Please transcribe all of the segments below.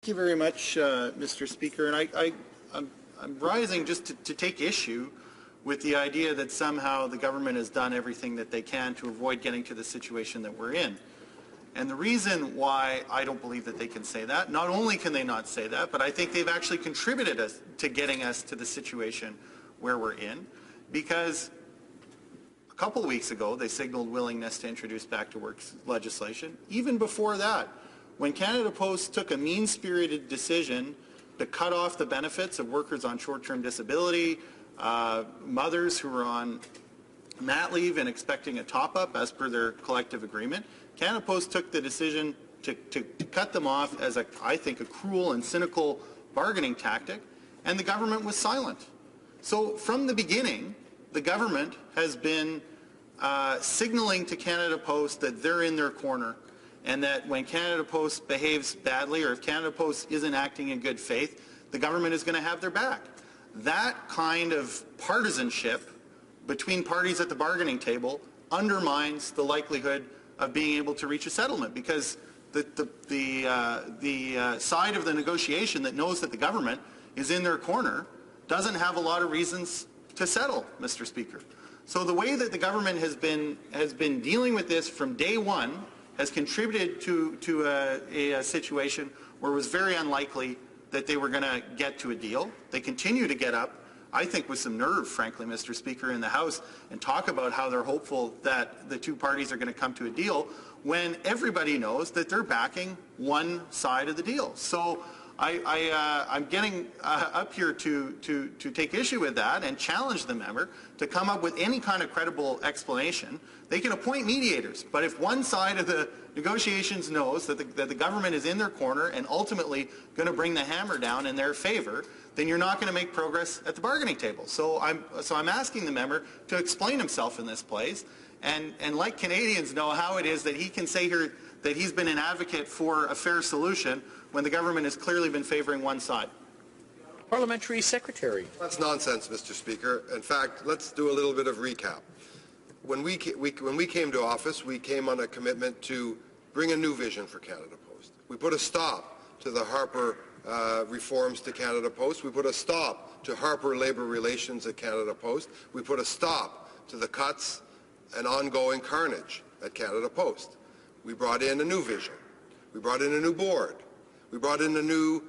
Thank you very much, Mr. Speaker. And I'm rising just to take issue with the idea that somehow the government has done everything that they can to avoid getting to the situation that we're in. And the reason why I don't believe that they can say that, not only can they not say that, but I think they've actually contributed to getting us to the situation where we're in, because a couple of weeks ago they signaled willingness to introduce back to work legislation. Even before that, when Canada Post took a mean-spirited decision to cut off the benefits of workers on short-term disability, mothers who were on mat leave and expecting a top-up as per their collective agreement, Canada Post took the decision to cut them off as, I think, a cruel and cynical bargaining tactic, and the government was silent. So from the beginning, the government has been signaling to Canada Post that they're in their corner, and that when Canada Post behaves badly, or if Canada Post isn't acting in good faith, the government is going to have their back. That kind of partisanship between parties at the bargaining table undermines the likelihood of being able to reach a settlement, because the side of the negotiation that knows that the government is in their corner doesn't have a lot of reasons to settle, Mr. Speaker. So the way that the government has been dealing with this from day one has contributed to a situation where it was very unlikely that they were going to get to a deal. They continue to get up, I think with some nerve, frankly, Mr. Speaker, in the House, and talk about how they're hopeful that the two parties are going to come to a deal when everybody knows that they're backing one side of the deal. So I'm getting up here to take issue with that and challenge the member to come up with any kind of credible explanation. They can appoint mediators, but if one side of the negotiations knows that the government is in their corner and ultimately going to bring the hammer down in their favor, then you're not going to make progress at the bargaining table. So I'm asking the member to explain himself in this place and let Canadians know how it is that he can say here that he's been an advocate for a fair solution when the government has clearly been favoring one side. Parliamentary Secretary. That's nonsense, Mr. Speaker. In fact, let's do a little bit of recap. When we came to office, we came on a commitment to bring a new vision for Canada Post. We put a stop to the Harper reforms to Canada Post. We put a stop to Harper labour relations at Canada Post. We put a stop to the cuts and ongoing carnage at Canada Post. We brought in a new vision. We brought in a new board. We brought in a new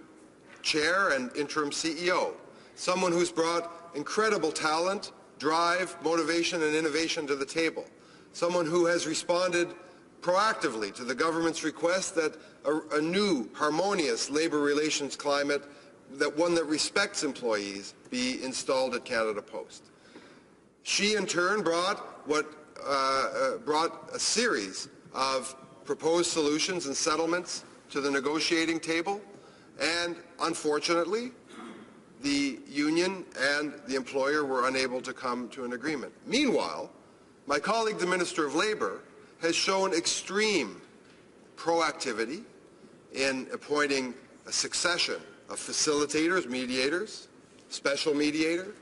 chair and interim CEO, someone who's brought incredible talent, drive, motivation and innovation to the table, someone who has responded proactively to the government's request that a new, harmonious labour relations climate, that one that respects employees, be installed at Canada Post. She, in turn, brought a series of proposed solutions and settlements to the negotiating table, and unfortunately, the union and the employer were unable to come to an agreement. Meanwhile, my colleague, the Minister of Labour, has shown extreme proactivity in appointing a succession of facilitators, mediators, special mediator,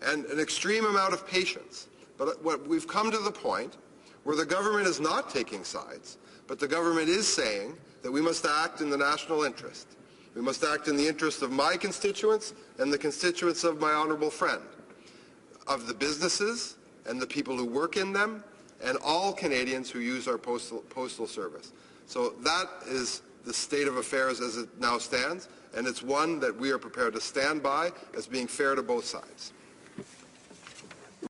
and an extreme amount of patience. But we've come to the point where the government is not taking sides, but the government is saying that we must act in the national interest. We must act in the interest of my constituents and the constituents of my honourable friend, of the businesses and the people who work in them, and all Canadians who use our postal service. So that is the state of affairs as it now stands, and it's one that we are prepared to stand by as being fair to both sides.